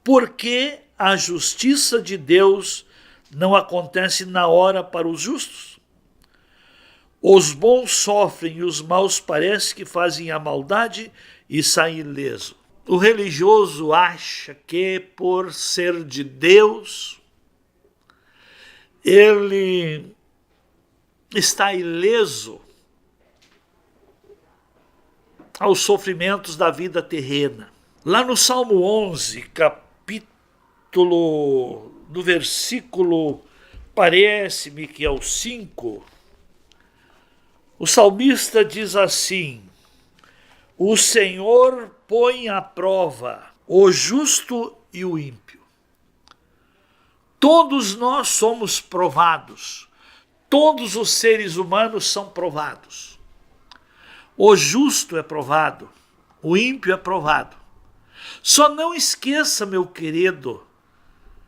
Porque a justiça de Deus não acontece na hora para os justos. Os bons sofrem e os maus parece que fazem a maldade e saem ileso. O religioso acha que, por ser de Deus, ele está ileso aos sofrimentos da vida terrena. Lá no Salmo 11, no versículo, parece-me que é o 5, o salmista diz assim: o Senhor põe à prova o justo e o ímpio. Todos nós somos provados. Todos os seres humanos são provados. O justo é provado. O ímpio é provado. Só não esqueça, meu querido,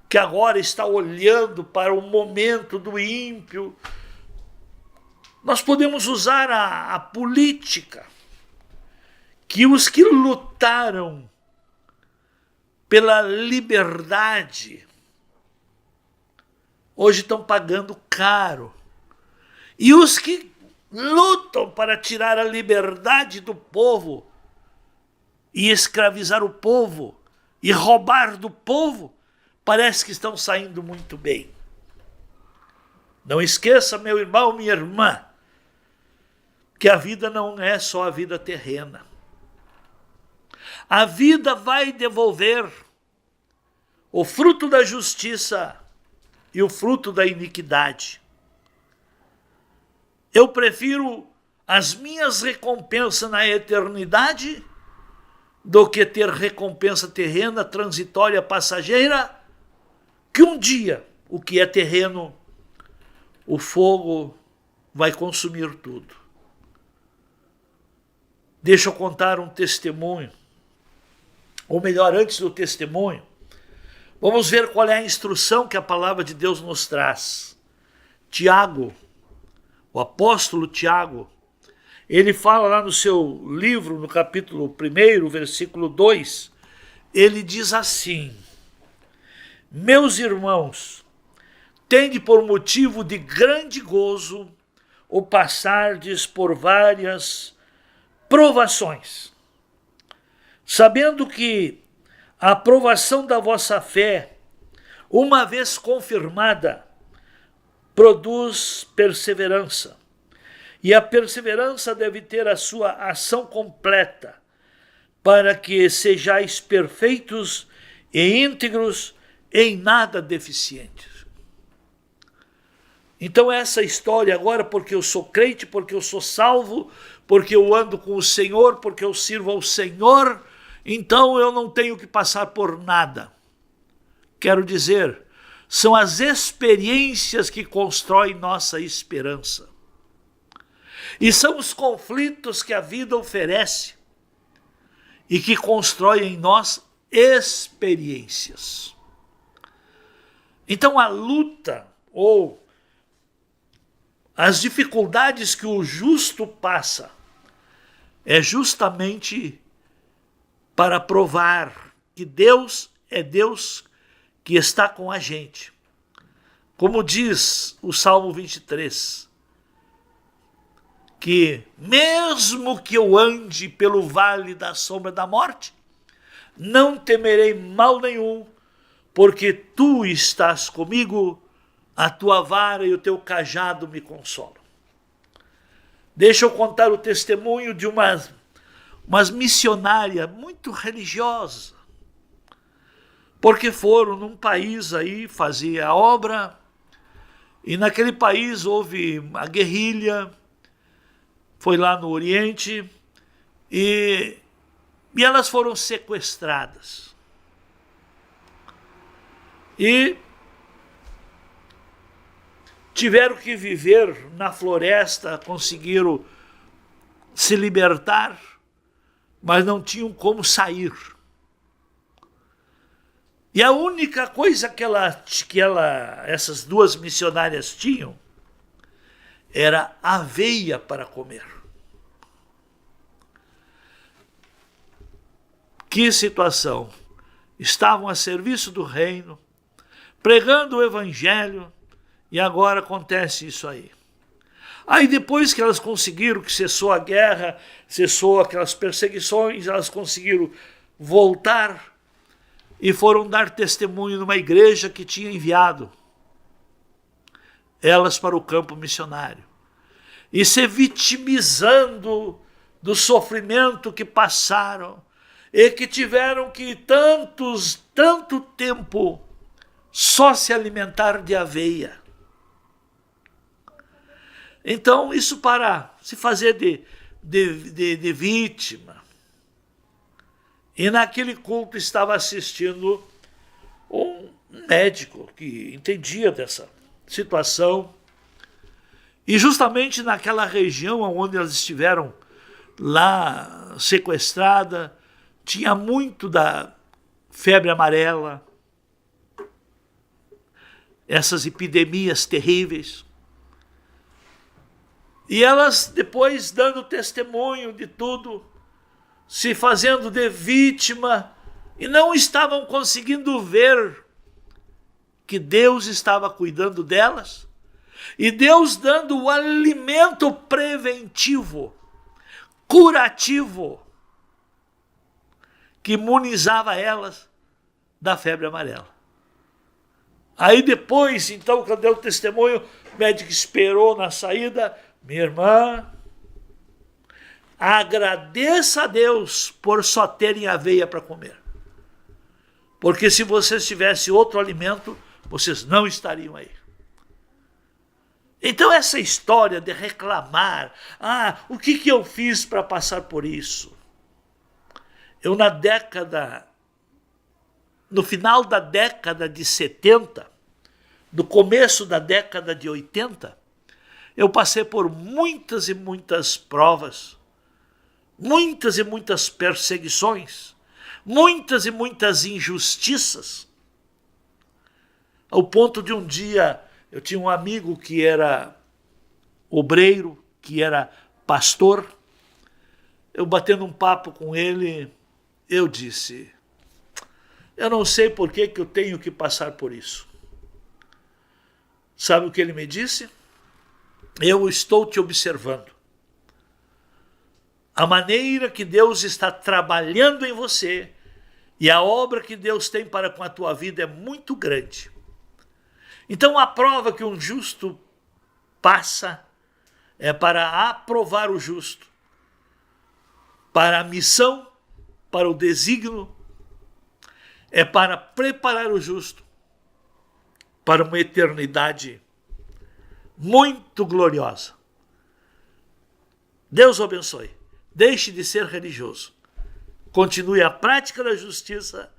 que agora está olhando para o momento do ímpio. Nós podemos usar a política, que os que lutaram pela liberdade hoje estão pagando caro. E os que lutam para tirar a liberdade do povo e escravizar o povo e roubar do povo, parece que estão saindo muito bem. Não esqueça, meu irmão, minha irmã, que a vida não é só a vida terrena. A vida vai devolver o fruto da justiça e o fruto da iniquidade. Eu prefiro as minhas recompensas na eternidade do que ter recompensa terrena, transitória, passageira, que um dia o que é terreno, o fogo vai consumir tudo. Deixa eu contar um testemunho. Ou melhor, antes do testemunho, vamos ver qual é a instrução que a palavra de Deus nos traz. Tiago, o apóstolo Tiago, ele fala lá no seu livro, no capítulo 1, versículo 2, ele diz assim: meus irmãos, tende por motivo de grande gozo o passardes por várias provações, sabendo que a aprovação da vossa fé, uma vez confirmada, produz perseverança. E a perseverança deve ter a sua ação completa, para que sejais perfeitos e íntegros, em nada deficientes. Então essa história agora, porque eu sou crente, porque eu sou salvo, porque eu ando com o Senhor, porque eu sirvo ao Senhor, então eu não tenho que passar por nada. Quero dizer, são as experiências que constroem nossa esperança. E são os conflitos que a vida oferece e que constroem em nós experiências. Então a luta ou as dificuldades que o justo passa é justamente para provar que Deus é Deus que está com a gente. Como diz o Salmo 23, que mesmo que eu ande pelo vale da sombra da morte, não temerei mal nenhum, porque tu estás comigo, a tua vara e o teu cajado me consolam. Deixa eu contar o testemunho de uma missionária muito religiosa, porque foram num país aí fazer a obra, e naquele país houve a guerrilha, foi lá no Oriente, e elas foram sequestradas. E tiveram que viver na floresta, conseguiram se libertar, mas não tinham como sair. E a única coisa que essas duas missionárias tinham era aveia para comer. Que situação! estavam a serviço do reino, pregando o evangelho, e agora acontece isso aí. Aí depois que elas conseguiram, que cessou a guerra, cessou aquelas perseguições, elas conseguiram voltar e foram dar testemunho numa igreja que tinha enviado elas para o campo missionário. E se vitimizando do sofrimento que passaram e que tiveram que tanto tempo só se alimentar de aveia. Então, isso para se fazer de vítima. E naquele culto estava assistindo um médico que entendia dessa situação. E justamente naquela região onde elas estiveram lá sequestrada, tinha muito da febre amarela, essas epidemias terríveis. E elas, depois, dando testemunho de tudo, se fazendo de vítima, e não estavam conseguindo ver que Deus estava cuidando delas, e Deus dando o alimento preventivo, curativo, que imunizava elas da febre amarela. Aí depois, então, quando deu o testemunho, o médico esperou na saída. Minha irmã, agradeça a Deus por só terem aveia para comer. Porque se vocês tivessem outro alimento, vocês não estariam aí. Então essa história de reclamar, o que eu fiz para passar por isso? Eu no final da década de 70, no começo da década de 80, eu passei por muitas e muitas provas, muitas e muitas perseguições, muitas e muitas injustiças, ao ponto de um dia eu tinha um amigo que era obreiro, que era pastor. Eu batendo um papo com ele, eu disse, eu não sei por que eu tenho que passar por isso. Sabe o que ele me disse? Eu estou te observando. A maneira que Deus está trabalhando em você e a obra que Deus tem para com a tua vida é muito grande. Então a prova que um justo passa é para aprovar o justo, para a missão, para o desígnio, é para preparar o justo para uma eternidade muito gloriosa. Deus o abençoe. Deixe de ser religioso. Continue a prática da justiça,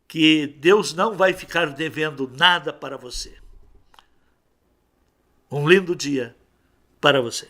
que Deus não vai ficar devendo nada para você. Um lindo dia para você.